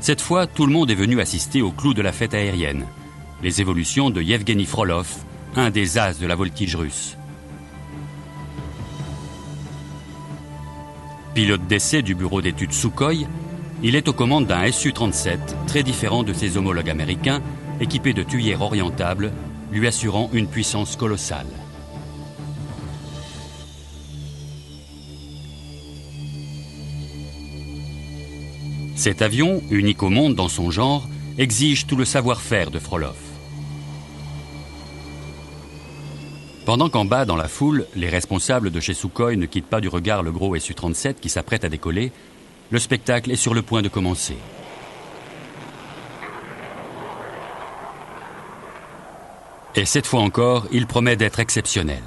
Cette fois, tout le monde est venu assister au clou de la fête aérienne, les évolutions de Yevgeny Frolov, un des as de la voltige russe. Pilote d'essai du bureau d'études Sukhoi, il est aux commandes d'un Su-37, très différent de ses homologues américains, équipé de tuyères orientables, lui assurant une puissance colossale. Cet avion, unique au monde dans son genre, exige tout le savoir-faire de Frolov. Pendant qu'en bas, dans la foule, les responsables de chez Sukhoi ne quittent pas du regard le gros Su-37 qui s'apprête à décoller, le spectacle est sur le point de commencer. Et cette fois encore, il promet d'être exceptionnel.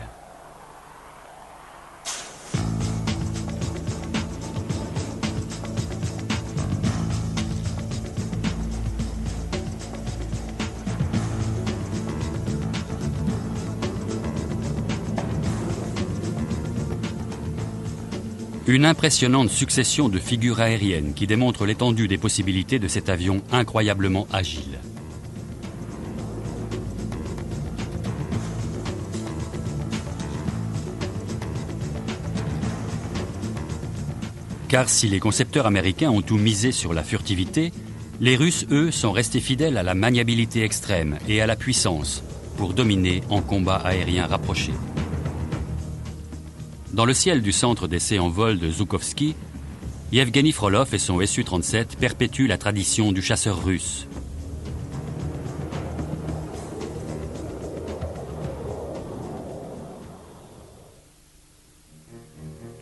Une impressionnante succession de figures aériennes qui démontrent l'étendue des possibilités de cet avion incroyablement agile. Car si les concepteurs américains ont tout misé sur la furtivité, les Russes, eux, sont restés fidèles à la maniabilité extrême et à la puissance pour dominer en combat aérien rapproché. Dans le ciel du centre d'essai en vol de Zhoukovsky, Yevgeny Frolov et son Su-37 perpétuent la tradition du chasseur russe.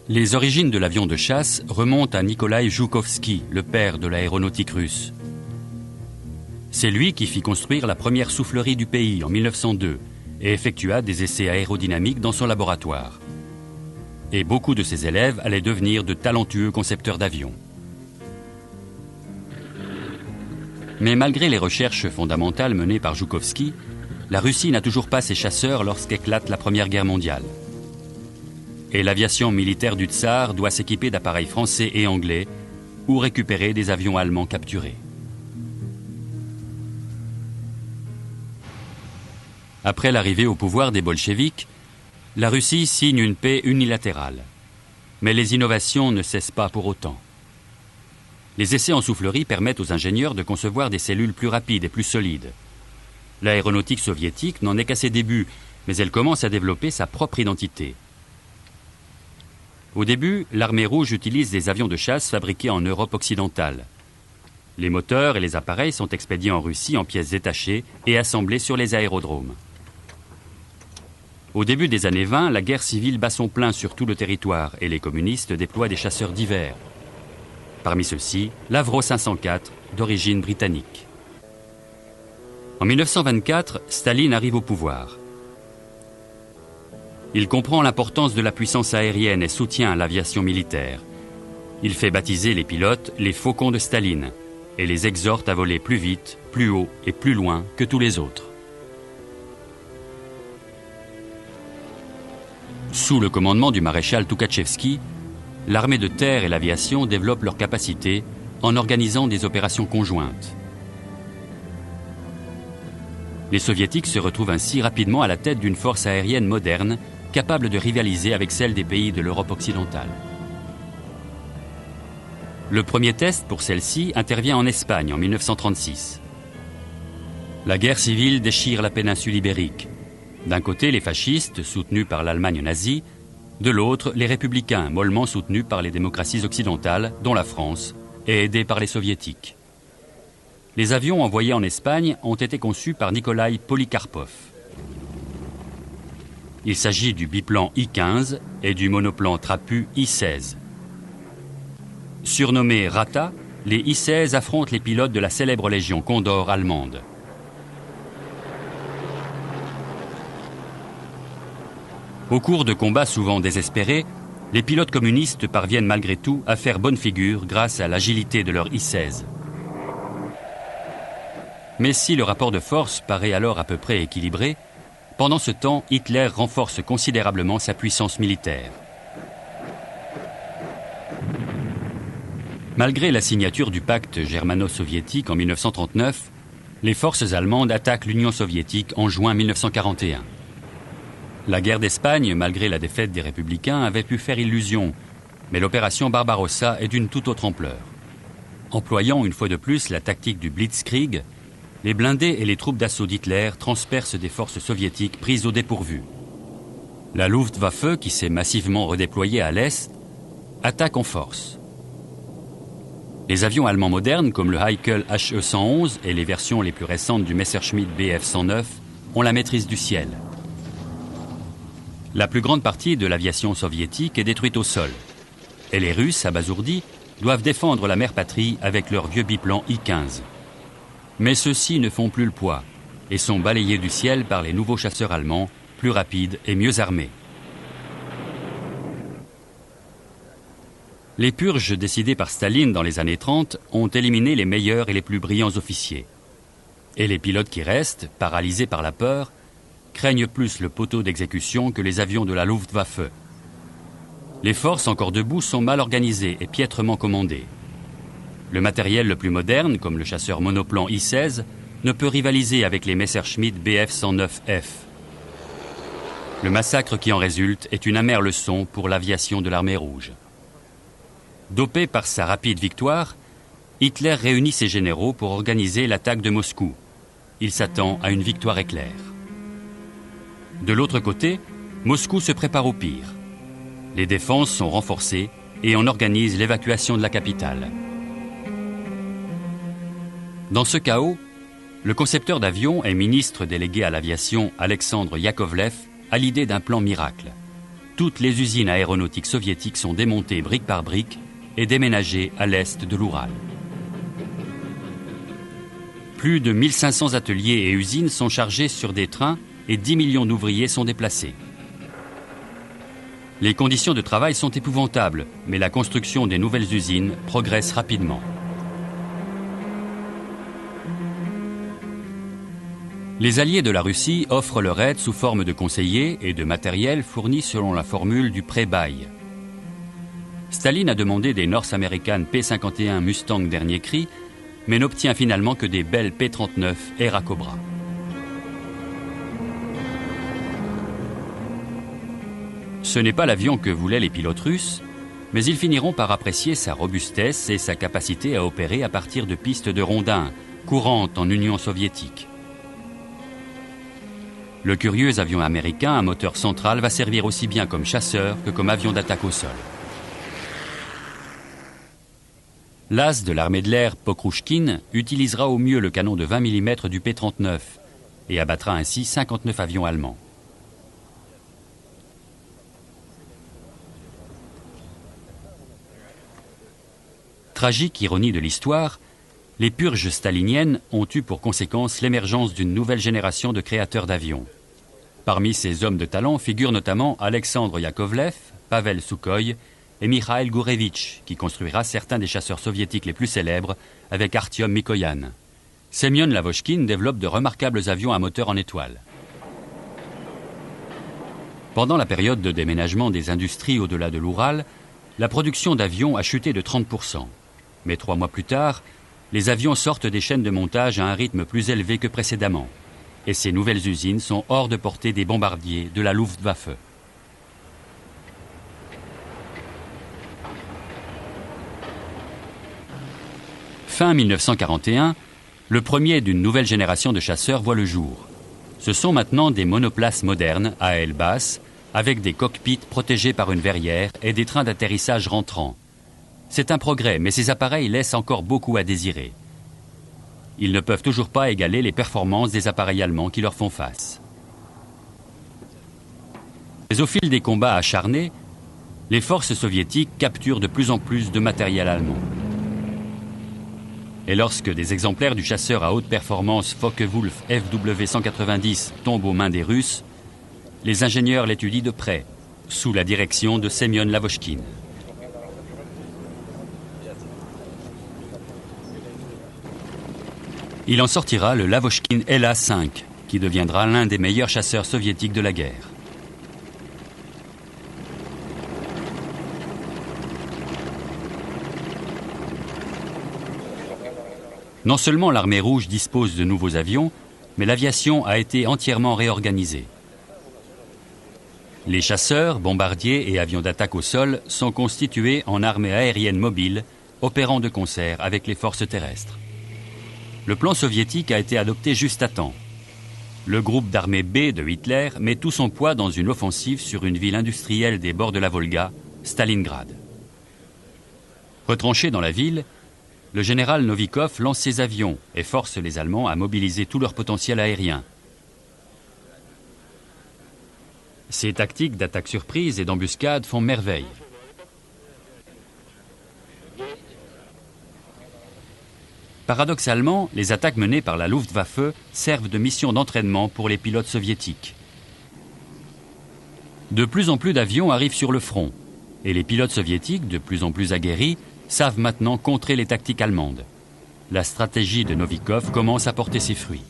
Les origines de l'avion de chasse remontent à Nikolaï Zhoukovsky, le père de l'aéronautique russe. C'est lui qui fit construire la première soufflerie du pays en 1902 et effectua des essais aérodynamiques dans son laboratoire. Et beaucoup de ses élèves allaient devenir de talentueux concepteurs d'avions. Mais malgré les recherches fondamentales menées par Zhoukovsky, la Russie n'a toujours pas ses chasseurs lorsqu'éclate la Première Guerre mondiale. Et l'aviation militaire du Tsar doit s'équiper d'appareils français et anglais ou récupérer des avions allemands capturés. Après l'arrivée au pouvoir des bolcheviks, la Russie signe une paix unilatérale. Mais les innovations ne cessent pas pour autant. Les essais en soufflerie permettent aux ingénieurs de concevoir des cellules plus rapides et plus solides. L'aéronautique soviétique n'en est qu'à ses débuts, mais elle commence à développer sa propre identité. Au début, l'armée rouge utilise des avions de chasse fabriqués en Europe occidentale. Les moteurs et les appareils sont expédiés en Russie en pièces détachées et assemblés sur les aérodromes. Au début des années 20, la guerre civile bat son plein sur tout le territoire et les communistes déploient des chasseurs divers. Parmi ceux-ci, l'Avro 504, d'origine britannique. En 1924, Staline arrive au pouvoir. Il comprend l'importance de la puissance aérienne et soutient l'aviation militaire. Il fait baptiser les pilotes les faucons de Staline et les exhorte à voler plus vite, plus haut et plus loin que tous les autres. Sous le commandement du maréchal Toukhatchevski, l'armée de terre et l'aviation développent leurs capacités en organisant des opérations conjointes. Les soviétiques se retrouvent ainsi rapidement à la tête d'une force aérienne moderne, capable de rivaliser avec celle des pays de l'Europe occidentale. Le premier test pour celle-ci intervient en Espagne en 1936. La guerre civile déchire la péninsule ibérique. D'un côté, les fascistes, soutenus par l'Allemagne nazie, de l'autre, les républicains, mollement soutenus par les démocraties occidentales, dont la France, et aidés par les soviétiques. Les avions envoyés en Espagne ont été conçus par Nikolaï Polikarpov. Il s'agit du biplan I-15 et du monoplan trapu I-16. Surnommés Rata, les I-16 affrontent les pilotes de la célèbre Légion Condor allemande. Au cours de combats souvent désespérés, les pilotes communistes parviennent malgré tout à faire bonne figure grâce à l'agilité de leur I-16. Mais si le rapport de force paraît alors à peu près équilibré, pendant ce temps, Hitler renforce considérablement sa puissance militaire. Malgré la signature du pacte germano-soviétique en 1939, les forces allemandes attaquent l'Union soviétique en juin 1941. La guerre d'Espagne, malgré la défaite des républicains, avait pu faire illusion, mais l'opération Barbarossa est d'une toute autre ampleur. Employant une fois de plus la tactique du Blitzkrieg, les blindés et les troupes d'assaut d'Hitler transpercent des forces soviétiques prises au dépourvu. La Luftwaffe, qui s'est massivement redéployée à l'est, attaque en force. Les avions allemands modernes, comme le Heikel HE-111 et les versions les plus récentes du Messerschmitt Bf-109, ont la maîtrise du ciel. La plus grande partie de l'aviation soviétique est détruite au sol. Et les Russes, abasourdis, doivent défendre la mère patrie avec leurs vieux biplans I-15. Mais ceux-ci ne font plus le poids et sont balayés du ciel par les nouveaux chasseurs allemands, plus rapides et mieux armés. Les purges décidées par Staline dans les années 30 ont éliminé les meilleurs et les plus brillants officiers. Et les pilotes qui restent, paralysés par la peur, craignent plus le poteau d'exécution que les avions de la Luftwaffe. Les forces encore debout sont mal organisées et piètrement commandées. Le matériel le plus moderne, comme le chasseur monoplan I-16, ne peut rivaliser avec les Messerschmitt Bf-109F. Le massacre qui en résulte est une amère leçon pour l'aviation de l'armée rouge. Dopé par sa rapide victoire, Hitler réunit ses généraux pour organiser l'attaque de Moscou. Il s'attend à une victoire éclair. De l'autre côté, Moscou se prépare au pire. Les défenses sont renforcées et on organise l'évacuation de la capitale. Dans ce chaos, le concepteur d'avions et ministre délégué à l'aviation Alexandre Yakovlev a l'idée d'un plan miracle. Toutes les usines aéronautiques soviétiques sont démontées brique par brique et déménagées à l'est de l'Oural. Plus de 1500 ateliers et usines sont chargés sur des trains et 10 millions d'ouvriers sont déplacés. Les conditions de travail sont épouvantables, mais la construction des nouvelles usines progresse rapidement. Les alliés de la Russie offrent leur aide sous forme de conseillers et de matériel fournis selon la formule du pré-bail. Staline a demandé des North American P-51 Mustang dernier cri, mais n'obtient finalement que des Bell P-39 Era Cobra. Ce n'est pas l'avion que voulaient les pilotes russes, mais ils finiront par apprécier sa robustesse et sa capacité à opérer à partir de pistes de rondins, courantes en Union soviétique. Le curieux avion américain à moteur central va servir aussi bien comme chasseur que comme avion d'attaque au sol. L'as de l'armée de l'air Pokrouchkin utilisera au mieux le canon de 20 mm du P-39 et abattra ainsi 59 avions allemands. Tragique ironie de l'histoire, les purges staliniennes ont eu pour conséquence l'émergence d'une nouvelle génération de créateurs d'avions. Parmi ces hommes de talent figurent notamment Alexandre Yakovlev, Pavel Sukhoi et Mikhail Gourevitch, qui construira certains des chasseurs soviétiques les plus célèbres avec Artyom Mikoyan. Semyon Lavochkin développe de remarquables avions à moteur en étoile. Pendant la période de déménagement des industries au-delà de l'Oural, la production d'avions a chuté de 30%. Mais 3 mois plus tard, les avions sortent des chaînes de montage à un rythme plus élevé que précédemment. Et ces nouvelles usines sont hors de portée des bombardiers de la Luftwaffe. Fin 1941, le premier d'une nouvelle génération de chasseurs voit le jour. Ce sont maintenant des monoplaces modernes à aile basse, avec des cockpits protégés par une verrière et des trains d'atterrissage rentrants. C'est un progrès, mais ces appareils laissent encore beaucoup à désirer. Ils ne peuvent toujours pas égaler les performances des appareils allemands qui leur font face. Mais au fil des combats acharnés, les forces soviétiques capturent de plus en plus de matériel allemand. Et lorsque des exemplaires du chasseur à haute performance Focke-Wulf FW-190 tombent aux mains des Russes, les ingénieurs l'étudient de près, sous la direction de Semyon Lavochkin. Il en sortira le Lavochkin LA-5, qui deviendra l'un des meilleurs chasseurs soviétiques de la guerre. Non seulement l'armée rouge dispose de nouveaux avions, mais l'aviation a été entièrement réorganisée. Les chasseurs, bombardiers et avions d'attaque au sol sont constitués en armée aérienne mobile, opérant de concert avec les forces terrestres. Le plan soviétique a été adopté juste à temps. Le groupe d'armée B de Hitler met tout son poids dans une offensive sur une ville industrielle des bords de la Volga, Stalingrad. Retranché dans la ville, le général Novikov lance ses avions et force les Allemands à mobiliser tout leur potentiel aérien. Ces tactiques d'attaque surprise et d'embuscade font merveille. Paradoxalement, les attaques menées par la Luftwaffe servent de mission d'entraînement pour les pilotes soviétiques. De plus en plus d'avions arrivent sur le front, et les pilotes soviétiques, de plus en plus aguerris, savent maintenant contrer les tactiques allemandes. La stratégie de Novikov commence à porter ses fruits.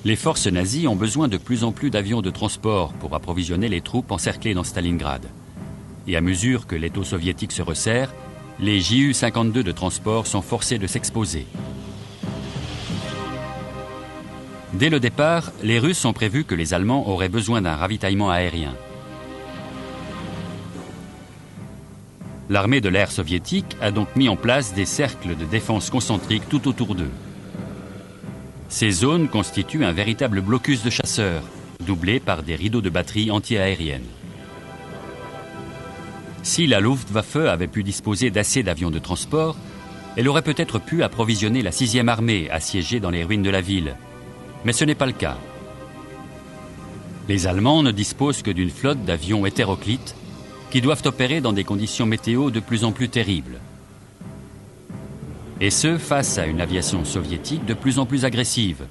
Les forces nazies ont besoin de plus en plus d'avions de transport pour approvisionner les troupes encerclées dans Stalingrad. Et à mesure que l'étau soviétique se resserre, les Ju-52 de transport sont forcés de s'exposer. Dès le départ, les Russes ont prévu que les Allemands auraient besoin d'un ravitaillement aérien. L'armée de l'air soviétique a donc mis en place des cercles de défense concentriques tout autour d'eux. Ces zones constituent un véritable blocus de chasseurs, doublé par des rideaux de batterie anti-aériennes. Si la Luftwaffe avait pu disposer d'assez d'avions de transport, elle aurait peut-être pu approvisionner la 6e armée assiégée dans les ruines de la ville. Mais ce n'est pas le cas. Les Allemands ne disposent que d'une flotte d'avions hétéroclites qui doivent opérer dans des conditions météo de plus en plus terribles. Et ce, face à une aviation soviétique de plus en plus agressive,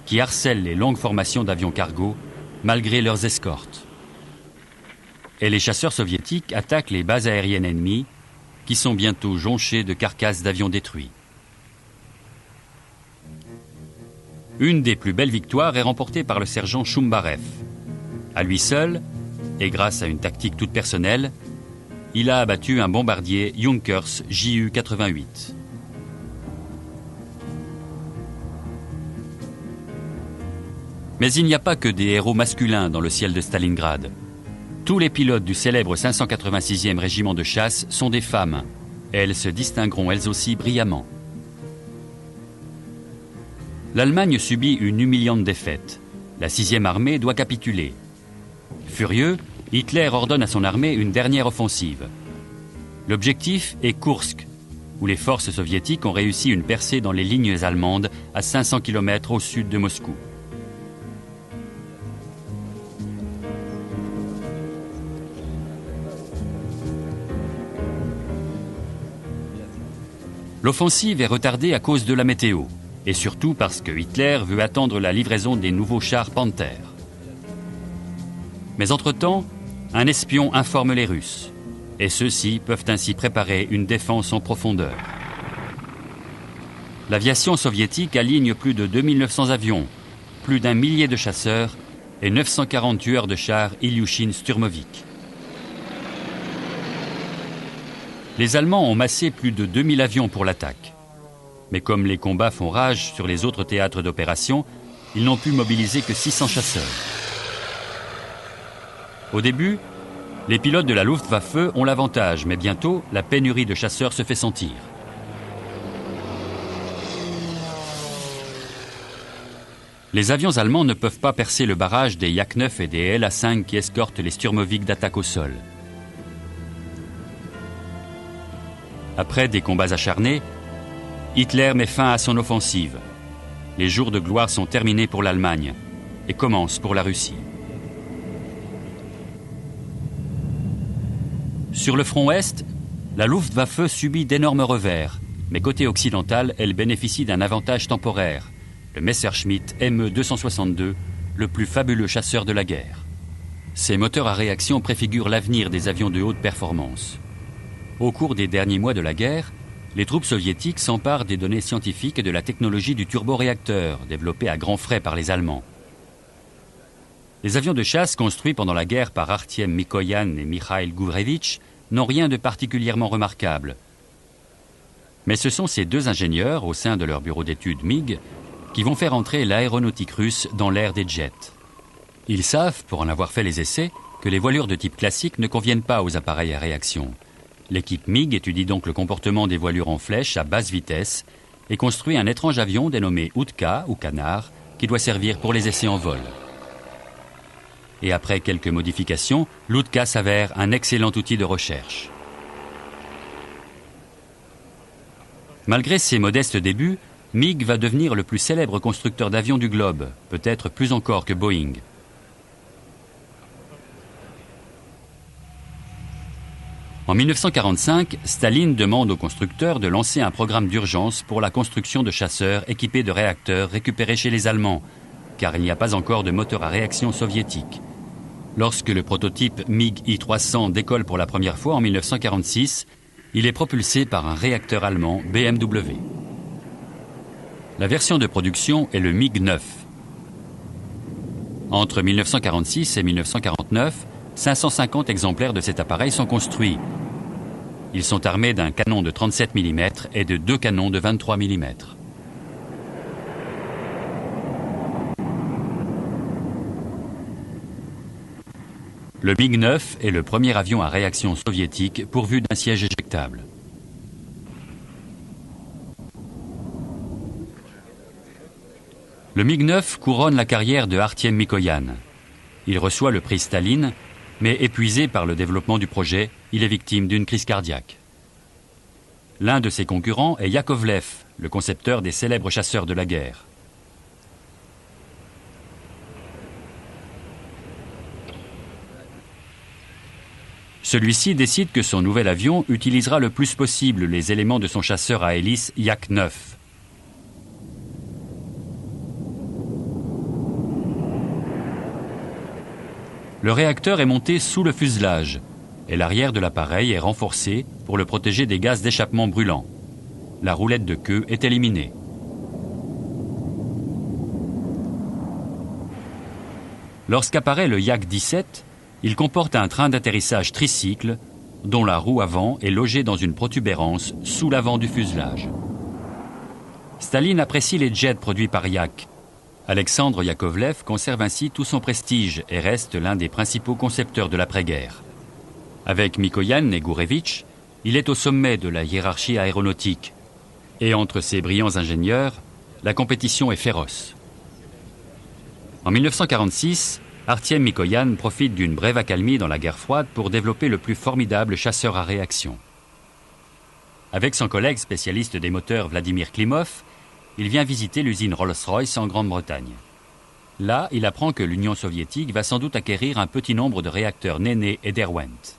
qui harcèle les longues formations d'avions cargo malgré leurs escortes. Et les chasseurs soviétiques attaquent les bases aériennes ennemies, qui sont bientôt jonchées de carcasses d'avions détruits. Une des plus belles victoires est remportée par le sergent Shumbarev. À lui seul, et grâce à une tactique toute personnelle, il a abattu un bombardier Junkers Ju-88. Mais il n'y a pas que des héros masculins dans le ciel de Stalingrad. Tous les pilotes du célèbre 586e régiment de chasse sont des femmes. Elles se distingueront elles aussi brillamment. L'Allemagne subit une humiliante défaite. La 6e armée doit capituler. Furieux, Hitler ordonne à son armée une dernière offensive. L'objectif est Koursk, où les forces soviétiques ont réussi une percée dans les lignes allemandes à 500 km au sud de Moscou. L'offensive est retardée à cause de la météo, et surtout parce que Hitler veut attendre la livraison des nouveaux chars Panther. Mais entre-temps, un espion informe les Russes, et ceux-ci peuvent ainsi préparer une défense en profondeur. L'aviation soviétique aligne plus de 2900 avions, plus d'1 millier de chasseurs et 940 tueurs de chars Ilyushin-Sturmovik. Les Allemands ont massé plus de 2000 avions pour l'attaque. Mais comme les combats font rage sur les autres théâtres d'opération, ils n'ont pu mobiliser que 600 chasseurs. Au début, les pilotes de la Luftwaffe ont l'avantage, mais bientôt, la pénurie de chasseurs se fait sentir. Les avions allemands ne peuvent pas percer le barrage des Yak-9 et des La-5 qui escortent les Sturmovik d'attaque au sol. Après des combats acharnés, Hitler met fin à son offensive. Les jours de gloire sont terminés pour l'Allemagne et commencent pour la Russie. Sur le front Est, la Luftwaffe subit d'énormes revers, mais côté occidental, elle bénéficie d'un avantage temporaire, le Messerschmitt Me-262, le plus fabuleux chasseur de la guerre. Ces moteurs à réaction préfigurent l'avenir des avions de haute performance. Au cours des derniers mois de la guerre, les troupes soviétiques s'emparent des données scientifiques et de la technologie du turboréacteur, développée à grands frais par les Allemands. Les avions de chasse construits pendant la guerre par Artyom Mikoyan et Mikhail Gourevitch n'ont rien de particulièrement remarquable. Mais ce sont ces deux ingénieurs, au sein de leur bureau d'études MiG, qui vont faire entrer l'aéronautique russe dans l'ère des jets. Ils savent, pour en avoir fait les essais, que les voilures de type classique ne conviennent pas aux appareils à réaction. L'équipe MiG étudie donc le comportement des voilures en flèche à basse vitesse et construit un étrange avion dénommé Utka ou Canard qui doit servir pour les essais en vol. Et après quelques modifications, l'Utka s'avère un excellent outil de recherche. Malgré ses modestes débuts, MiG va devenir le plus célèbre constructeur d'avions du globe, peut-être plus encore que Boeing. En 1945, Staline demande aux constructeurs de lancer un programme d'urgence pour la construction de chasseurs équipés de réacteurs récupérés chez les Allemands, car il n'y a pas encore de moteur à réaction soviétique. Lorsque le prototype MiG I-300 décolle pour la première fois en 1946, il est propulsé par un réacteur allemand BMW. La version de production est le MiG-9. Entre 1946 et 1949, 550 exemplaires de cet appareil sont construits. Ils sont armés d'un canon de 37 mm et de deux canons de 23 mm. Le MiG-9 est le premier avion à réaction soviétique pourvu d'un siège éjectable. Le MiG-9 couronne la carrière de Artiem Mikoyan. Il reçoit le prix Staline, mais épuisé par le développement du projet, il est victime d'une crise cardiaque. L'un de ses concurrents est Yakovlev, le concepteur des célèbres chasseurs de la guerre. Celui-ci décide que son nouvel avion utilisera le plus possible les éléments de son chasseur à hélice Yak-9. Le réacteur est monté sous le fuselage et l'arrière de l'appareil est renforcé pour le protéger des gaz d'échappement brûlants. La roulette de queue est éliminée. Lorsqu'apparaît le Yak-17, il comporte un train d'atterrissage tricycle dont la roue avant est logée dans une protubérance sous l'avant du fuselage. Staline apprécie les jets produits par Yak. Alexandre Yakovlev conserve ainsi tout son prestige et reste l'un des principaux concepteurs de l'après-guerre. Avec Mikoyan et Gourevitch, il est au sommet de la hiérarchie aéronautique. Et entre ces brillants ingénieurs, la compétition est féroce. En 1946, Artiem Mikoyan profite d'une brève accalmie dans la guerre froide pour développer le plus formidable chasseur à réaction. Avec son collègue spécialiste des moteurs Vladimir Klimov, il vient visiter l'usine Rolls-Royce en Grande-Bretagne. Là, il apprend que l'Union soviétique va sans doute acquérir un petit nombre de réacteurs Néné et Derwent.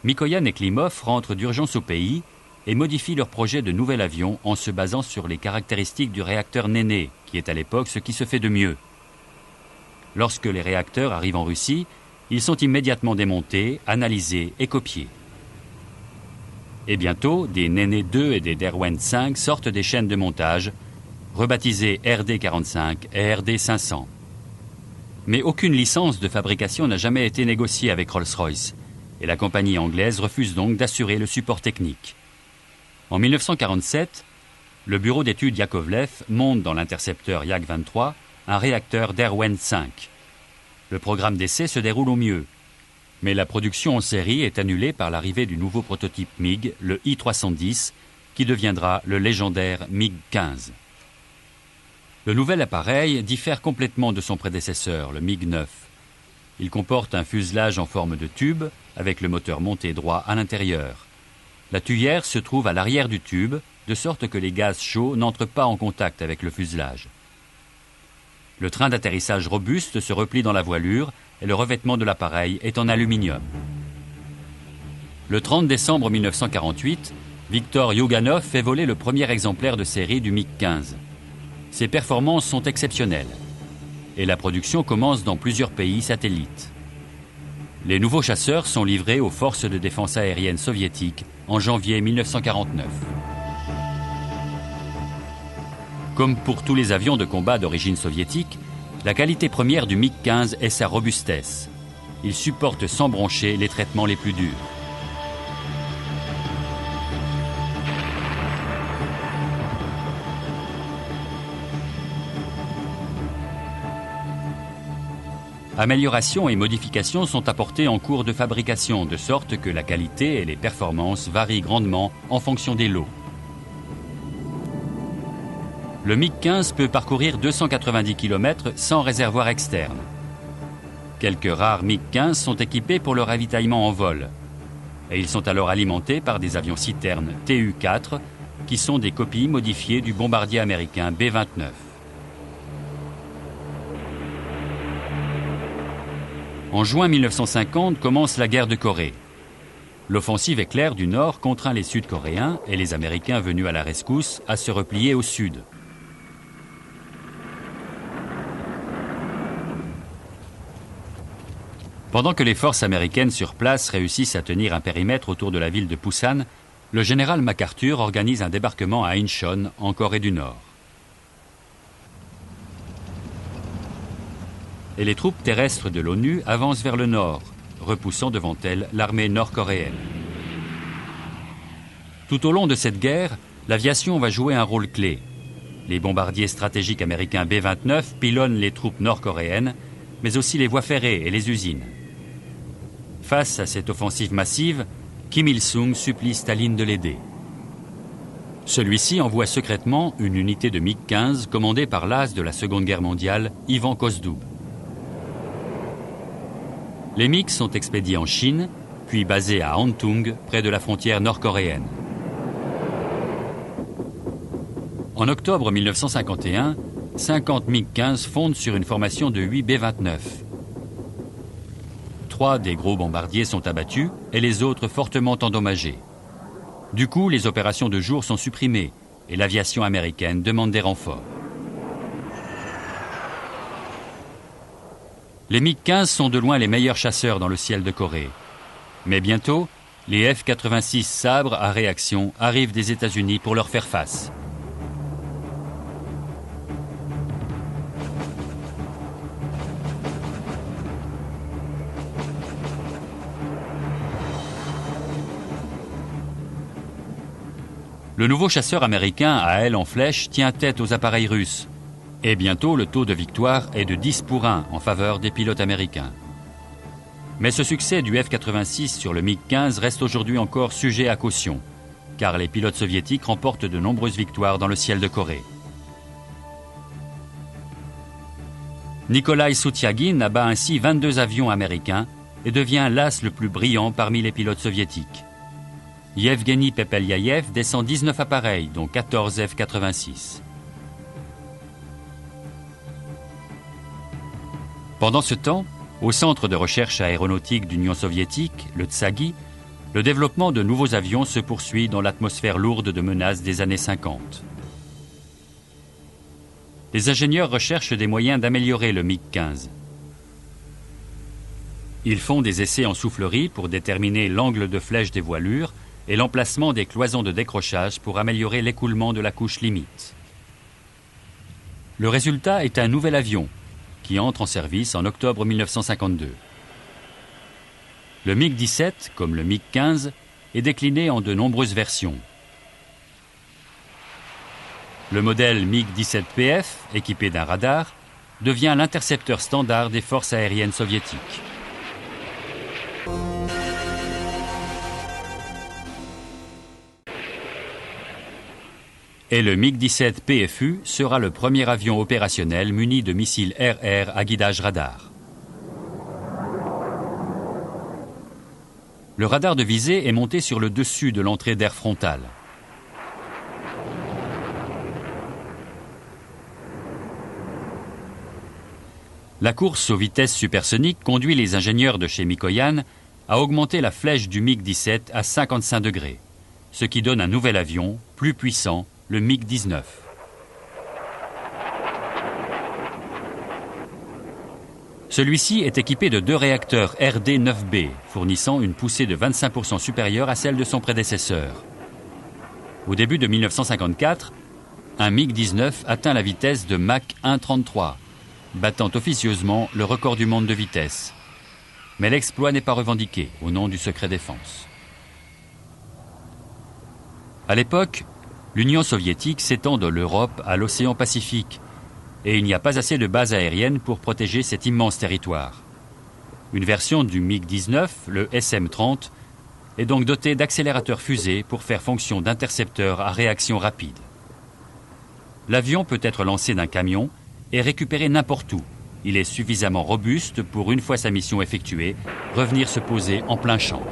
Mikoyan et Klimov rentrent d'urgence au pays et modifient leur projet de nouvel avion en se basant sur les caractéristiques du réacteur Néné, qui est à l'époque ce qui se fait de mieux. Lorsque les réacteurs arrivent en Russie, ils sont immédiatement démontés, analysés et copiés. Et bientôt, des Néné 2 et des Derwent 5 sortent des chaînes de montage, rebaptisées RD-45 et RD-500. Mais aucune licence de fabrication n'a jamais été négociée avec Rolls-Royce, et la compagnie anglaise refuse donc d'assurer le support technique. En 1947, le bureau d'études Yakovlev monte dans l'intercepteur Yak-23 un réacteur Derwent 5. Le programme d'essai se déroule au mieux, mais la production en série est annulée par l'arrivée du nouveau prototype MiG, le I-310, qui deviendra le légendaire MiG-15. Le nouvel appareil diffère complètement de son prédécesseur, le MiG-9. Il comporte un fuselage en forme de tube, avec le moteur monté droit à l'intérieur. La tuyère se trouve à l'arrière du tube, de sorte que les gaz chauds n'entrent pas en contact avec le fuselage. Le train d'atterrissage robuste se replie dans la voilure et le revêtement de l'appareil est en aluminium. Le 30 décembre 1948, Viktor Yuganov fait voler le premier exemplaire de série du MiG-15. Ses performances sont exceptionnelles et la production commence dans plusieurs pays satellites. Les nouveaux chasseurs sont livrés aux forces de défense aérienne soviétiques en janvier 1949. Comme pour tous les avions de combat d'origine soviétique, la qualité première du MiG-15 est sa robustesse. Il supporte sans broncher les traitements les plus durs. Améliorations et modifications sont apportées en cours de fabrication, de sorte que la qualité et les performances varient grandement en fonction des lots. Le MiG-15 peut parcourir 290 km sans réservoir externe. Quelques rares MiG-15 sont équipés pour le ravitaillement en vol. Et ils sont alors alimentés par des avions citernes Tu-4 qui sont des copies modifiées du bombardier américain B-29. En juin 1950 commence la guerre de Corée. L'offensive éclair du Nord contraint les Sud-Coréens et les Américains venus à la rescousse à se replier au Sud. Pendant que les forces américaines sur place réussissent à tenir un périmètre autour de la ville de Pusan, le général MacArthur organise un débarquement à Incheon, en Corée du Nord. Et les troupes terrestres de l'ONU avancent vers le nord, repoussant devant elles l'armée nord-coréenne. Tout au long de cette guerre, l'aviation va jouer un rôle clé. Les bombardiers stratégiques américains B-29 pilonnent les troupes nord-coréennes, mais aussi les voies ferrées et les usines. Face à cette offensive massive, Kim Il-sung supplie Staline de l'aider. Celui-ci envoie secrètement une unité de MiG-15 commandée par l'as de la Seconde Guerre mondiale, Ivan Kozdoub. Les MiG sont expédiés en Chine, puis basés à Hantung, près de la frontière nord-coréenne. En octobre 1951, 50 MiG-15 fondent sur une formation de 8 B-29. 3 des gros bombardiers sont abattus et les autres fortement endommagés. Du coup, les opérations de jour sont supprimées et l'aviation américaine demande des renforts. Les MiG-15 sont de loin les meilleurs chasseurs dans le ciel de Corée. Mais bientôt, les F-86 Sabre à réaction arrivent des États-Unis pour leur faire face. Le nouveau chasseur américain à aile en flèche tient tête aux appareils russes. Et bientôt, le taux de victoire est de 10-1 en faveur des pilotes américains. Mais ce succès du F-86 sur le MiG-15 reste aujourd'hui encore sujet à caution, car les pilotes soviétiques remportent de nombreuses victoires dans le ciel de Corée. Nikolai Soutiagin abat ainsi 22 avions américains et devient l'as le plus brillant parmi les pilotes soviétiques. Yevgeny Pepelyayev descend 19 appareils, dont 14 F-86. Pendant ce temps, au Centre de recherche aéronautique d'Union soviétique, le Tsagi, le développement de nouveaux avions se poursuit dans l'atmosphère lourde de menaces des années 50. Les ingénieurs recherchent des moyens d'améliorer le MiG-15. Ils font des essais en soufflerie pour déterminer l'angle de flèche des voilures et l'emplacement des cloisons de décrochage pour améliorer l'écoulement de la couche limite. Le résultat est un nouvel avion qui entre en service en octobre 1952. Le MiG-17, comme le MiG-15, est décliné en de nombreuses versions. Le modèle MiG-17PF, équipé d'un radar, devient l'intercepteur standard des forces aériennes soviétiques. Et le MiG-17 PFU sera le premier avion opérationnel muni de missiles air-air à guidage radar. Le radar de visée est monté sur le dessus de l'entrée d'air frontale. La course aux vitesses supersoniques conduit les ingénieurs de chez Mikoyan à augmenter la flèche du MiG-17 à 55 degrés, ce qui donne un nouvel avion, plus puissant, le MiG-19. Celui-ci est équipé de 2 réacteurs RD-9B, fournissant une poussée de 25% supérieure à celle de son prédécesseur. Au début de 1954, un MiG-19 atteint la vitesse de Mach 1,33, battant officieusement le record du monde de vitesse. Mais l'exploit n'est pas revendiqué au nom du secret défense. À l'époque, l'Union soviétique s'étend de l'Europe à l'océan Pacifique et il n'y a pas assez de bases aériennes pour protéger cet immense territoire. Une version du MiG-19, le SM-30, est donc dotée d'accélérateurs fusées pour faire fonction d'intercepteur à réaction rapide. L'avion peut être lancé d'un camion et récupéré n'importe où. Il est suffisamment robuste pour, une fois sa mission effectuée, revenir se poser en plein champ.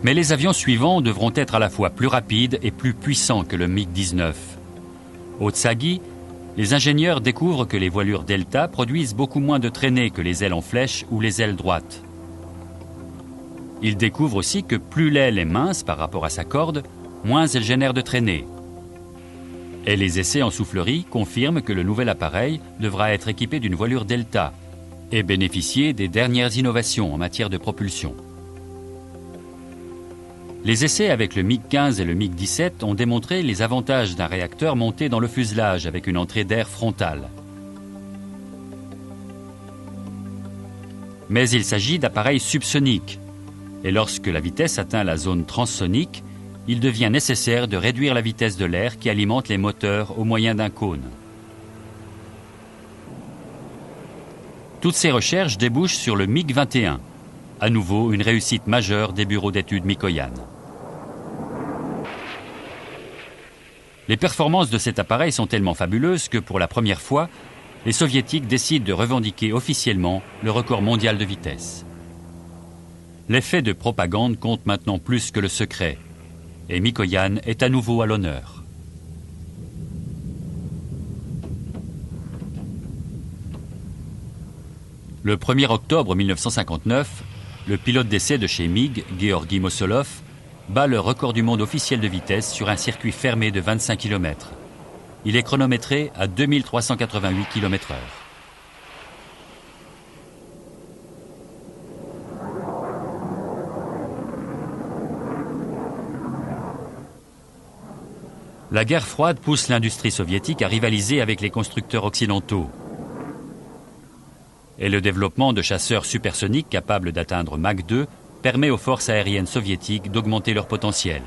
Mais les avions suivants devront être à la fois plus rapides et plus puissants que le MiG-19. Au Tsagi, les ingénieurs découvrent que les voilures Delta produisent beaucoup moins de traînées que les ailes en flèche ou les ailes droites. Ils découvrent aussi que plus l'aile est mince par rapport à sa corde, moins elle génère de traînées. Et les essais en soufflerie confirment que le nouvel appareil devra être équipé d'une voilure Delta et bénéficier des dernières innovations en matière de propulsion. Les essais avec le MiG-15 et le MiG-17 ont démontré les avantages d'un réacteur monté dans le fuselage avec une entrée d'air frontale. Mais il s'agit d'appareils subsoniques, et lorsque la vitesse atteint la zone transsonique, il devient nécessaire de réduire la vitesse de l'air qui alimente les moteurs au moyen d'un cône. Toutes ces recherches débouchent sur le MiG-21, à nouveau une réussite majeure des bureaux d'études Mikoyan. Les performances de cet appareil sont tellement fabuleuses que pour la première fois, les soviétiques décident de revendiquer officiellement le record mondial de vitesse. L'effet de propagande compte maintenant plus que le secret, et Mikoyan est à nouveau à l'honneur. Le 1er octobre 1959, le pilote d'essai de chez MiG, Georgi Mosolov, bat le record du monde officiel de vitesse sur un circuit fermé de 25 km. Il est chronométré à 2388 km/h. La guerre froide pousse l'industrie soviétique à rivaliser avec les constructeurs occidentaux. Et le développement de chasseurs supersoniques capables d'atteindre Mach 2 permet aux forces aériennes soviétiques d'augmenter leur potentiel.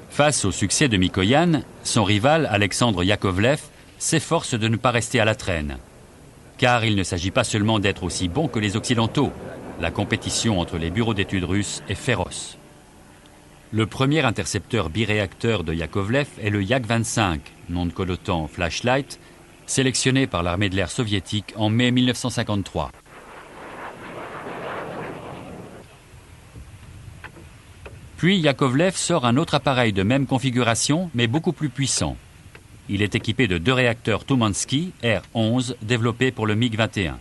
Face au succès de Mikoyan, son rival Alexandre Yakovlev s'efforce de ne pas rester à la traîne. Car il ne s'agit pas seulement d'être aussi bon que les Occidentaux. La compétition entre les bureaux d'études russes est féroce. Le premier intercepteur biréacteur de Yakovlev est le Yak-25, nom de code OTAN Flashlight, sélectionné par l'armée de l'air soviétique en mai 1953. Puis Yakovlev sort un autre appareil de même configuration, mais beaucoup plus puissant. Il est équipé de 2 réacteurs Tumansky R-11 développés pour le MiG-21.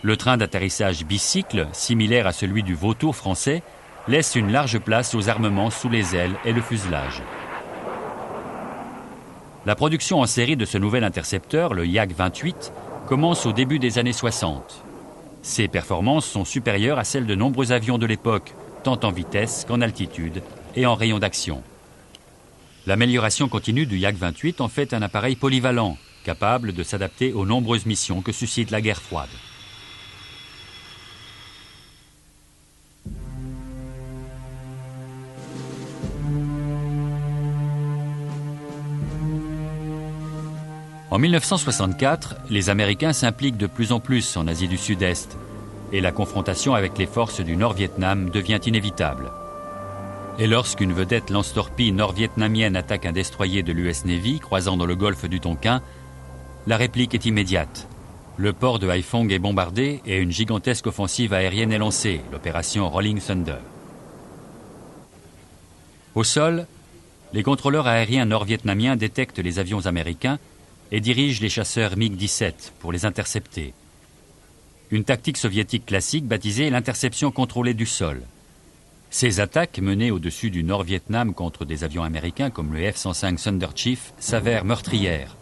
Le train d'atterrissage bicycle, similaire à celui du Vautour français, laisse une large place aux armements sous les ailes et le fuselage. La production en série de ce nouvel intercepteur, le Yak-28, commence au début des années 60. Ses performances sont supérieures à celles de nombreux avions de l'époque, tant en vitesse qu'en altitude et en rayon d'action. L'amélioration continue du Yak-28 en fait un appareil polyvalent, capable de s'adapter aux nombreuses missions que suscite la guerre froide. En 1964, les Américains s'impliquent de plus en plus en Asie du Sud-Est et la confrontation avec les forces du Nord-Vietnam devient inévitable. Et lorsqu'une vedette lance-torpille nord-vietnamienne attaque un destroyer de l'US Navy croisant dans le golfe du Tonkin, la réplique est immédiate. Le port de Haiphong est bombardé et une gigantesque offensive aérienne est lancée, l'opération Rolling Thunder. Au sol, les contrôleurs aériens nord-vietnamiens détectent les avions américains et dirigent les chasseurs MiG-17 pour les intercepter. Une tactique soviétique classique baptisée l'interception contrôlée du sol. Ces attaques menées au-dessus du Nord-Vietnam contre des avions américains comme le F-105 Thunder Chief s'avèrent meurtrières.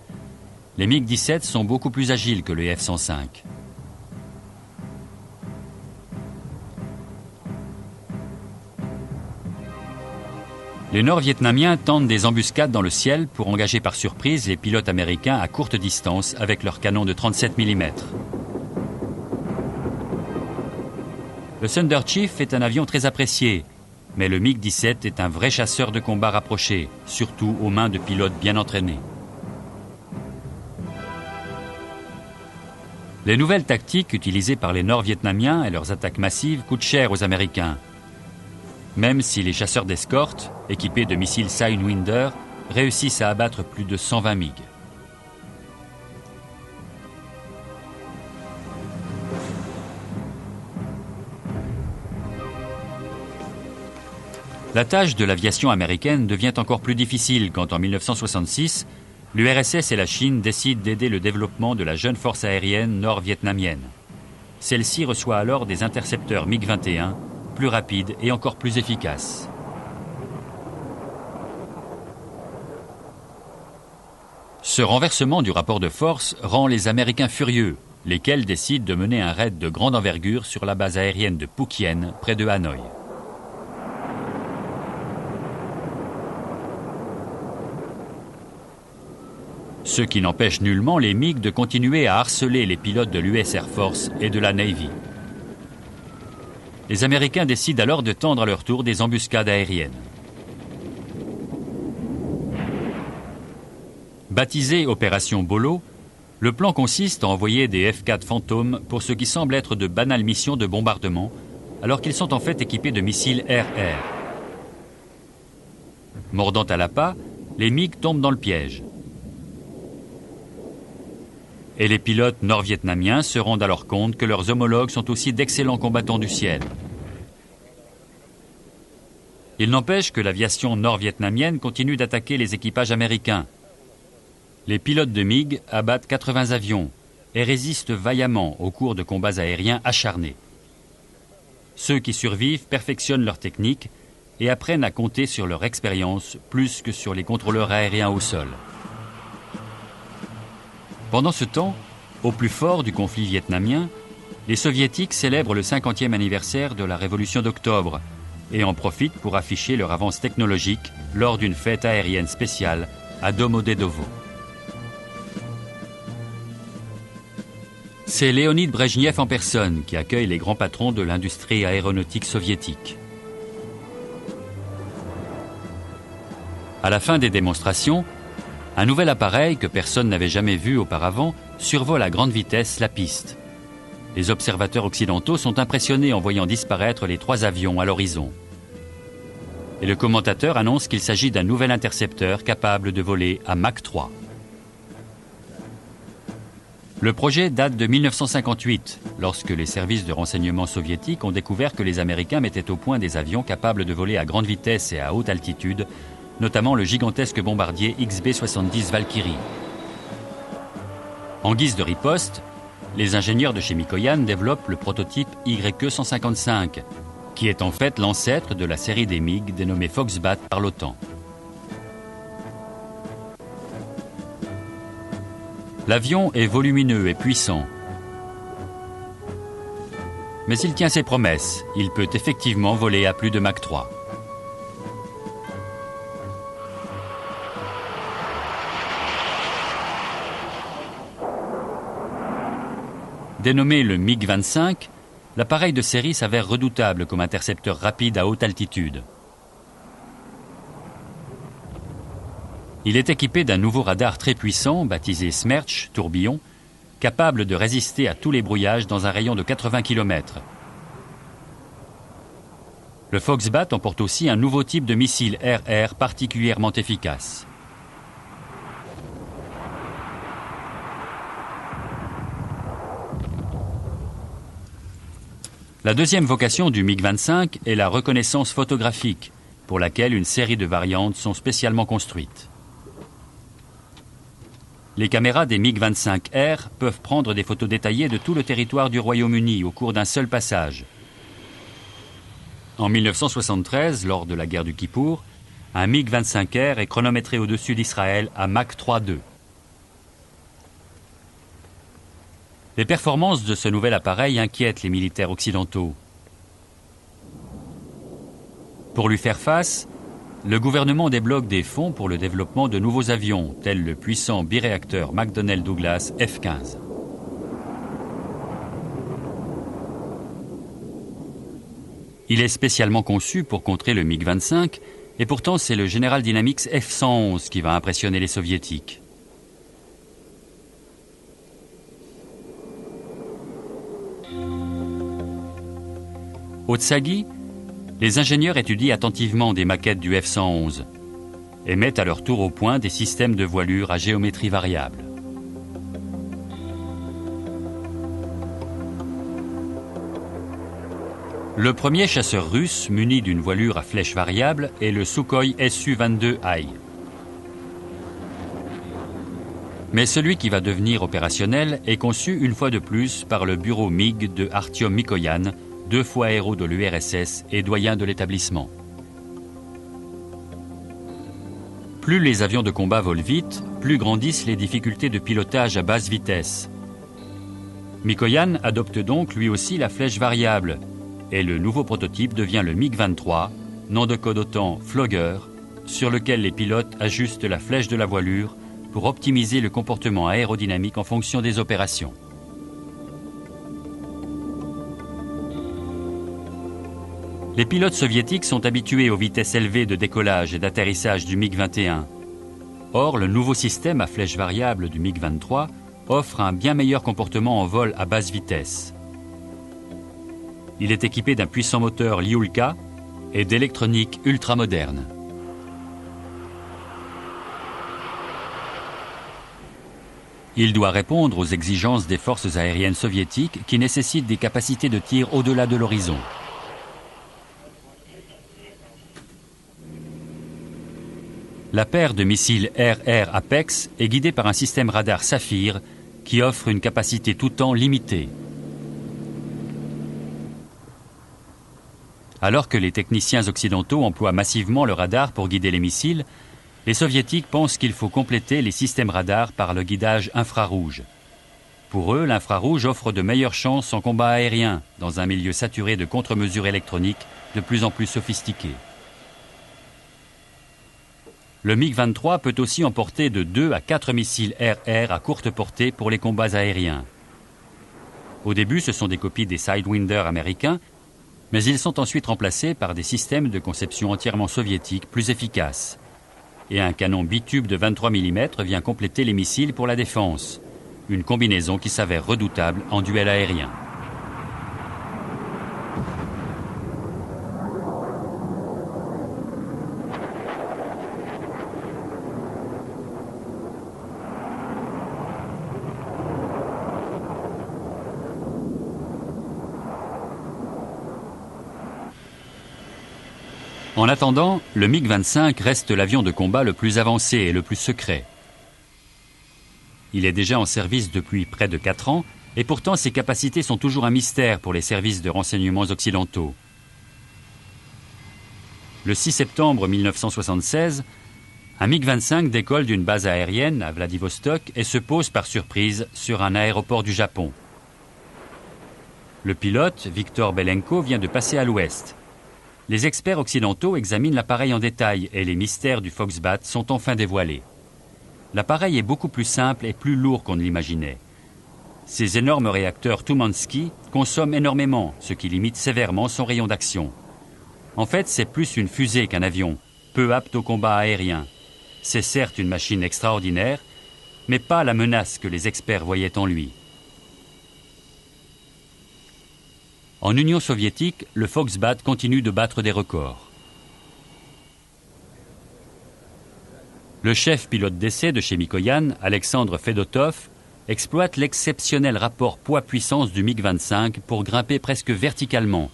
Les MiG-17 sont beaucoup plus agiles que le F-105. Les Nord-Vietnamiens tentent des embuscades dans le ciel pour engager par surprise les pilotes américains à courte distance avec leurs canons de 37 mm. Le Thunder Chief est un avion très apprécié, mais le MiG-17 est un vrai chasseur de combat rapproché, surtout aux mains de pilotes bien entraînés. Les nouvelles tactiques utilisées par les Nord-Vietnamiens et leurs attaques massives coûtent cher aux Américains, même si les chasseurs d'escorte, équipés de missiles Sidewinder, réussissent à abattre plus de 120 MiG. La tâche de l'aviation américaine devient encore plus difficile quand en 1966, l'URSS et la Chine décident d'aider le développement de la jeune force aérienne nord-vietnamienne. Celle-ci reçoit alors des intercepteurs MiG-21, plus rapides et encore plus efficaces. Ce renversement du rapport de force rend les Américains furieux, lesquels décident de mener un raid de grande envergure sur la base aérienne de Phu Quien, près de Hanoï. Ce qui n'empêche nullement les MiG de continuer à harceler les pilotes de l'US Air Force et de la Navy. Les Américains décident alors de tendre à leur tour des embuscades aériennes. Baptisé Opération Bolo, le plan consiste à envoyer des F-4 Phantom pour ce qui semble être de banales missions de bombardement, alors qu'ils sont en fait équipés de missiles air-air. Mordant à l'appât, les MiG tombent dans le piège. Et les pilotes nord-vietnamiens se rendent alors compte que leurs homologues sont aussi d'excellents combattants du ciel. Il n'empêche que l'aviation nord-vietnamienne continue d'attaquer les équipages américains. Les pilotes de MiG abattent 80 avions et résistent vaillamment au cours de combats aériens acharnés. Ceux qui survivent perfectionnent leur technique et apprennent à compter sur leur expérience plus que sur les contrôleurs aériens au sol. Pendant ce temps, au plus fort du conflit vietnamien, les Soviétiques célèbrent le 50e anniversaire de la Révolution d'octobre et en profitent pour afficher leur avance technologique lors d'une fête aérienne spéciale à Domodedovo. C'est Léonid Brejnev en personne qui accueille les grands patrons de l'industrie aéronautique soviétique. À la fin des démonstrations, un nouvel appareil que personne n'avait jamais vu auparavant survole à grande vitesse la piste. Les observateurs occidentaux sont impressionnés en voyant disparaître les 3 avions à l'horizon. Et le commentateur annonce qu'il s'agit d'un nouvel intercepteur capable de voler à Mach 3. Le projet date de 1958, lorsque les services de renseignement soviétiques ont découvert que les Américains mettaient au point des avions capables de voler à grande vitesse et à haute altitude, notamment le gigantesque bombardier XB-70 Valkyrie. En guise de riposte, les ingénieurs de chez Mikoyan développent le prototype YE-155, qui est en fait l'ancêtre de la série des MiG dénommée Foxbat par l'OTAN. L'avion est volumineux et puissant. Mais il tient ses promesses, il peut effectivement voler à plus de Mach 3. Dénommé le MiG-25, l'appareil de série s'avère redoutable comme intercepteur rapide à haute altitude. Il est équipé d'un nouveau radar très puissant, baptisé Smerch, tourbillon, capable de résister à tous les brouillages dans un rayon de 80 km. Le Foxbat emporte aussi un nouveau type de missile air-air particulièrement efficace. La deuxième vocation du MiG-25 est la reconnaissance photographique, pour laquelle une série de variantes sont spécialement construites. Les caméras des MiG-25R peuvent prendre des photos détaillées de tout le territoire du Royaume-Uni au cours d'un seul passage. En 1973, lors de la guerre du Kippour, un MiG-25R est chronométré au-dessus d'Israël à Mach 3,2. Les performances de ce nouvel appareil inquiètent les militaires occidentaux. Pour lui faire face, le gouvernement débloque des fonds pour le développement de nouveaux avions, tels le puissant biréacteur McDonnell Douglas F-15. Il est spécialement conçu pour contrer le MiG-25, et pourtant c'est le General Dynamics F-111 qui va impressionner les soviétiques. Au Tsagi, les ingénieurs étudient attentivement des maquettes du F-111 et mettent à leur tour au point des systèmes de voilure à géométrie variable. Le premier chasseur russe muni d'une voilure à flèche variable est le Sukhoi Su-22I. Mais celui qui va devenir opérationnel est conçu une fois de plus par le bureau MiG de Artyom Mikoyan, 2 fois héros de l'URSS et doyen de l'établissement. Plus les avions de combat volent vite, plus grandissent les difficultés de pilotage à basse vitesse. Mikoyan adopte donc lui aussi la flèche variable, et le nouveau prototype devient le MiG-23, nom de code OTAN Flogger, sur lequel les pilotes ajustent la flèche de la voilure pour optimiser le comportement aérodynamique en fonction des opérations. Les pilotes soviétiques sont habitués aux vitesses élevées de décollage et d'atterrissage du MiG-21. Or, le nouveau système à flèche variable du MiG-23 offre un bien meilleur comportement en vol à basse vitesse. Il est équipé d'un puissant moteur Lyulka et d'électronique ultramoderne. Il doit répondre aux exigences des forces aériennes soviétiques qui nécessitent des capacités de tir au-delà de l'horizon. La paire de missiles RR Apex est guidée par un système radar Saphir qui offre une capacité tout temps limitée. Alors que les techniciens occidentaux emploient massivement le radar pour guider les missiles, les soviétiques pensent qu'il faut compléter les systèmes radars par le guidage infrarouge. Pour eux, l'infrarouge offre de meilleures chances en combat aérien, dans un milieu saturé de contre-mesures électroniques de plus en plus sophistiquées. Le MiG-23 peut aussi emporter de 2 à 4 missiles RR à courte portée pour les combats aériens. Au début, ce sont des copies des Sidewinder américains, mais ils sont ensuite remplacés par des systèmes de conception entièrement soviétiques plus efficaces. Et un canon bitube de 23 mm vient compléter les missiles pour la défense, une combinaison qui s'avère redoutable en duel aérien. En attendant, le MiG-25 reste l'avion de combat le plus avancé et le plus secret. Il est déjà en service depuis près de 4 ans, et pourtant ses capacités sont toujours un mystère pour les services de renseignements occidentaux. Le 6 septembre 1976, un MiG-25 décolle d'une base aérienne à Vladivostok et se pose par surprise sur un aéroport du Japon. Le pilote, Viktor Belenko, vient de passer à l'ouest. Les experts occidentaux examinent l'appareil en détail et les mystères du Foxbat sont enfin dévoilés. L'appareil est beaucoup plus simple et plus lourd qu'on ne l'imaginait. Ces énormes réacteurs Tumansky consomment énormément, ce qui limite sévèrement son rayon d'action. En fait, c'est plus une fusée qu'un avion, peu apte au combat aérien. C'est certes une machine extraordinaire, mais pas la menace que les experts voyaient en lui. En Union soviétique, le Foxbat continue de battre des records. Le chef pilote d'essai de chez Mikoyan, Alexandre Fedotov, exploite l'exceptionnel rapport poids-puissance du MiG-25 pour grimper presque verticalement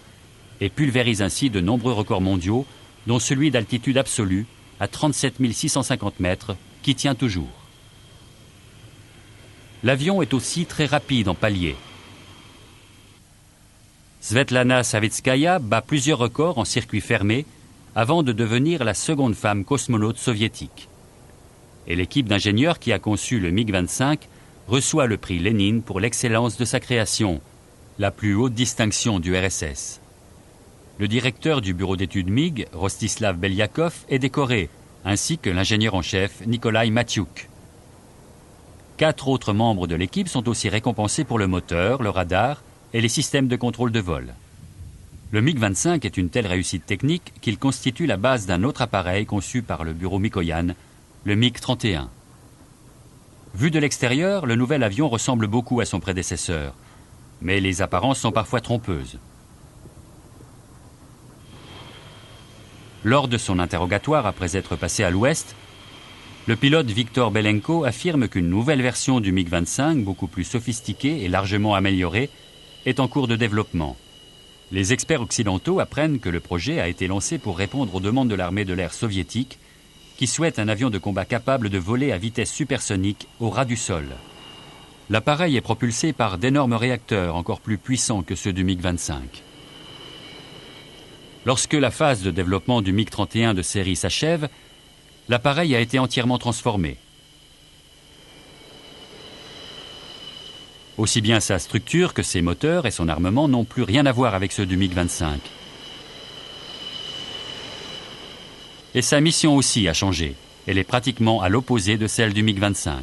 et pulvérise ainsi de nombreux records mondiaux, dont celui d'altitude absolue à 37 650 mètres, qui tient toujours. L'avion est aussi très rapide en palier. Svetlana Savitskaya bat plusieurs records en circuit fermé avant de devenir la seconde femme cosmonaute soviétique. Et l'équipe d'ingénieurs qui a conçu le MiG-25 reçoit le prix Lénine pour l'excellence de sa création, la plus haute distinction du RSS. Le directeur du bureau d'études MiG, Rostislav Beliakov, est décoré, ainsi que l'ingénieur en chef Nikolai Matiouk. 4 autres membres de l'équipe sont aussi récompensés pour le moteur, le radar et les systèmes de contrôle de vol. Le MiG-25 est une telle réussite technique qu'il constitue la base d'un autre appareil conçu par le bureau Mikoyan, le MiG-31. Vu de l'extérieur, le nouvel avion ressemble beaucoup à son prédécesseur, mais les apparences sont parfois trompeuses. Lors de son interrogatoire après être passé à l'ouest, le pilote Viktor Belenko affirme qu'une nouvelle version du MiG-25, beaucoup plus sophistiquée et largement améliorée, est en cours de développement. Les experts occidentaux apprennent que le projet a été lancé pour répondre aux demandes de l'armée de l'air soviétique, qui souhaite un avion de combat capable de voler à vitesse supersonique au ras du sol. L'appareil est propulsé par d'énormes réacteurs encore plus puissants que ceux du MiG-25. Lorsque la phase de développement du MiG-31 de série s'achève, l'appareil a été entièrement transformé. Aussi bien sa structure que ses moteurs et son armement n'ont plus rien à voir avec ceux du MiG-25. Et sa mission aussi a changé. Elle est pratiquement à l'opposé de celle du MiG-25.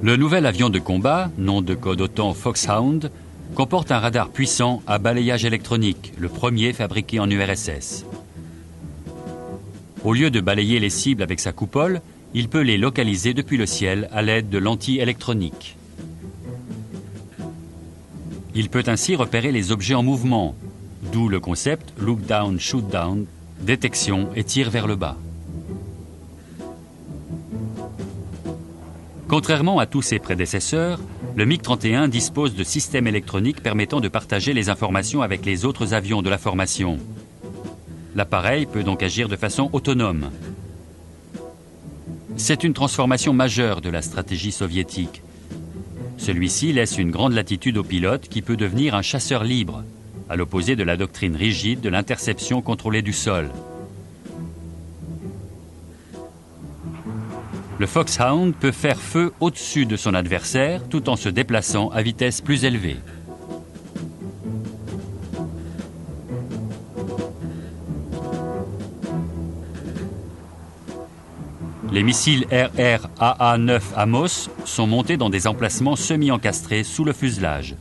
Le nouvel avion de combat, nom de code OTAN Foxhound, comporte un radar puissant à balayage électronique, le premier fabriqué en URSS. Au lieu de balayer les cibles avec sa coupole, il peut les localiser depuis le ciel à l'aide de lentilles électroniques. Il peut ainsi repérer les objets en mouvement, d'où le concept Look Down, Shoot Down, détection et tir vers le bas. Contrairement à tous ses prédécesseurs, le MiG-31 dispose de systèmes électroniques permettant de partager les informations avec les autres avions de la formation. L'appareil peut donc agir de façon autonome. C'est une transformation majeure de la stratégie soviétique. Celui-ci laisse une grande latitude au pilote qui peut devenir un chasseur libre, à l'opposé de la doctrine rigide de l'interception contrôlée du sol. Le Foxhound peut faire feu au-dessus de son adversaire tout en se déplaçant à vitesse plus élevée. Les missiles RR-AA-9 Amos sont montés dans des emplacements semi-encastrés sous le fuselage.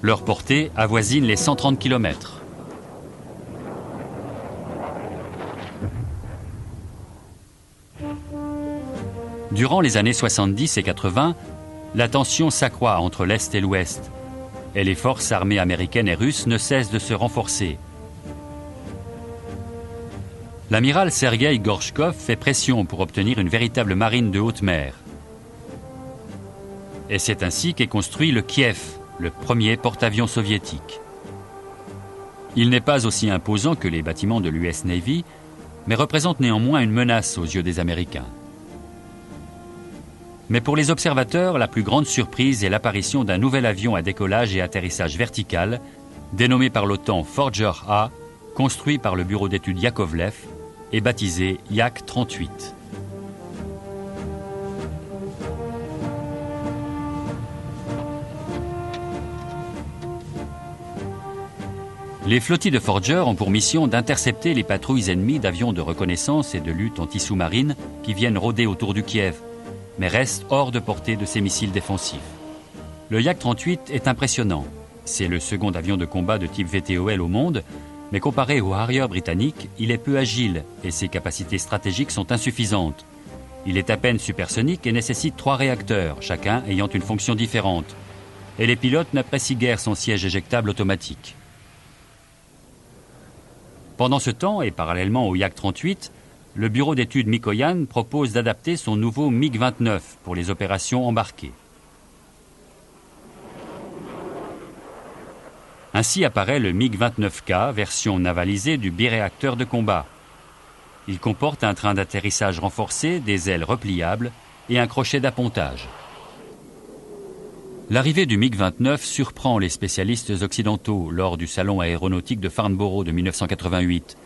Leur portée avoisine les 130 km. Durant les années 70 et 80, la tension s'accroît entre l'Est et l'Ouest, et les forces armées américaines et russes ne cessent de se renforcer. L'amiral Sergueï Gorchkov fait pression pour obtenir une véritable marine de haute mer. Et c'est ainsi qu'est construit le Kiev, le premier porte-avions soviétique. Il n'est pas aussi imposant que les bâtiments de l'US Navy, mais représente néanmoins une menace aux yeux des Américains. Mais pour les observateurs, la plus grande surprise est l'apparition d'un nouvel avion à décollage et atterrissage vertical, dénommé par l'OTAN Forger A, construit par le bureau d'études Yakovlev et baptisé Yak-38. Les flottilles de Forger ont pour mission d'intercepter les patrouilles ennemies d'avions de reconnaissance et de lutte anti-sous-marine qui viennent rôder autour du Kiev, mais reste hors de portée de ces missiles défensifs. Le Yak-38 est impressionnant. C'est le second avion de combat de type VTOL au monde, mais comparé au Harrier britannique, il est peu agile et ses capacités stratégiques sont insuffisantes. Il est à peine supersonique et nécessite 3 réacteurs, chacun ayant une fonction différente. Et les pilotes n'apprécient guère son siège éjectable automatique. Pendant ce temps, et parallèlement au Yak-38, le bureau d'études Mikoyan propose d'adapter son nouveau MiG-29 pour les opérations embarquées. Ainsi apparaît le MiG-29K, version navalisée du biréacteur de combat. Il comporte un train d'atterrissage renforcé, des ailes repliables et un crochet d'appontage. L'arrivée du MiG-29 surprend les spécialistes occidentaux lors du salon aéronautique de Farnborough de 1988.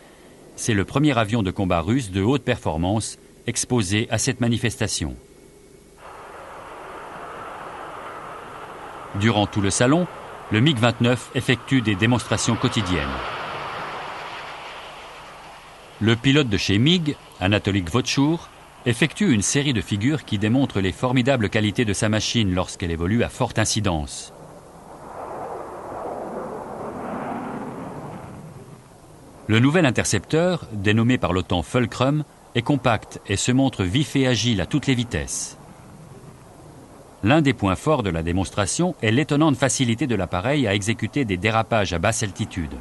C'est le premier avion de combat russe de haute performance exposé à cette manifestation. Durant tout le salon, le MiG-29 effectue des démonstrations quotidiennes. Le pilote de chez MiG, Anatoly Gvotchour, effectue une série de figures qui démontrent les formidables qualités de sa machine lorsqu'elle évolue à forte incidence. Le nouvel intercepteur, dénommé par l'OTAN Fulcrum, est compact et se montre vif et agile à toutes les vitesses. L'un des points forts de la démonstration est l'étonnante facilité de l'appareil à exécuter des dérapages à basse altitude.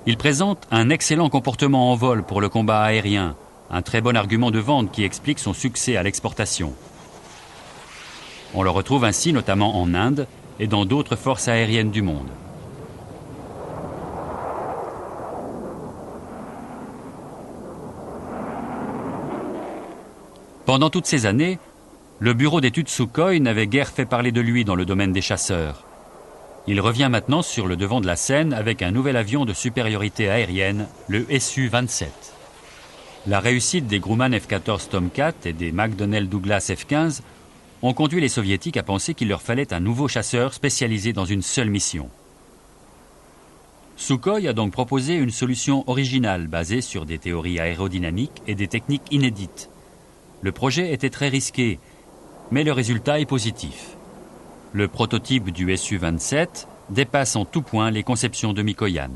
Il présente un excellent comportement en vol pour le combat aérien, un très bon argument de vente qui explique son succès à l'exportation. On le retrouve ainsi notamment en Inde et dans d'autres forces aériennes du monde. Pendant toutes ces années, le bureau d'études Sukhoi n'avait guère fait parler de lui dans le domaine des chasseurs. Il revient maintenant sur le devant de la scène avec un nouvel avion de supériorité aérienne, le Su-27. La réussite des Grumman F-14 Tomcat et des McDonnell Douglas F-15 ont conduit les soviétiques à penser qu'il leur fallait un nouveau chasseur spécialisé dans une seule mission. Sukhoi a donc proposé une solution originale basée sur des théories aérodynamiques et des techniques inédites. Le projet était très risqué, mais le résultat est positif. Le prototype du Su-27 dépasse en tout point les conceptions de Mikoyan.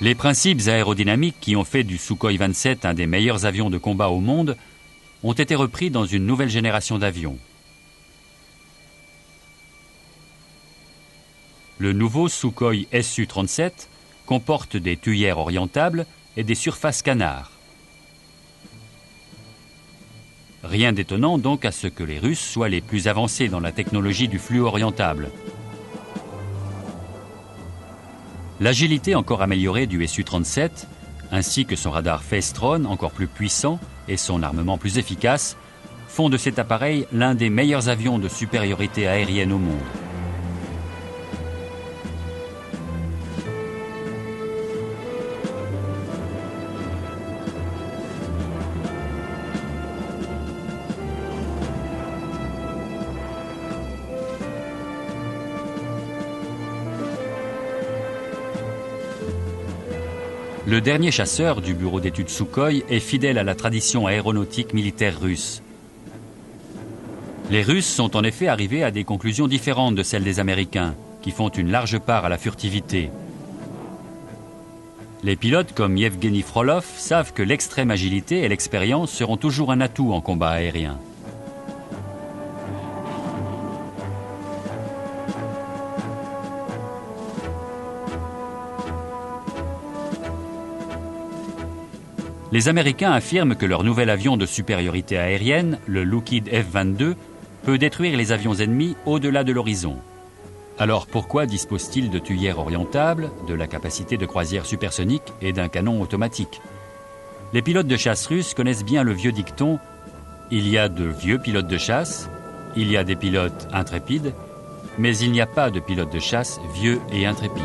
Les principes aérodynamiques qui ont fait du Sukhoi 27 un des meilleurs avions de combat au monde ont été repris dans une nouvelle génération d'avions. Le nouveau Sukhoi Su-37 comporte des tuyères orientables et des surfaces canards. Rien d'étonnant donc à ce que les Russes soient les plus avancés dans la technologie du flux orientable. L'agilité encore améliorée du Su-37, ainsi que son radar Faestron encore plus puissant et son armement plus efficace, font de cet appareil l'un des meilleurs avions de supériorité aérienne au monde. Le dernier chasseur du bureau d'études Sukhoi est fidèle à la tradition aéronautique militaire russe. Les Russes sont en effet arrivés à des conclusions différentes de celles des Américains, qui font une large part à la furtivité. Les pilotes comme Yevgeny Frolov savent que l'extrême agilité et l'expérience seront toujours un atout en combat aérien. Les Américains affirment que leur nouvel avion de supériorité aérienne, le Lockheed F-22, peut détruire les avions ennemis au-delà de l'horizon. Alors pourquoi dispose-t-il de tuyères orientables, de la capacité de croisière supersonique et d'un canon automatique? Les pilotes de chasse russes connaissent bien le vieux dicton « Il y a de vieux pilotes de chasse, il y a des pilotes intrépides, mais il n'y a pas de pilotes de chasse vieux et intrépides ».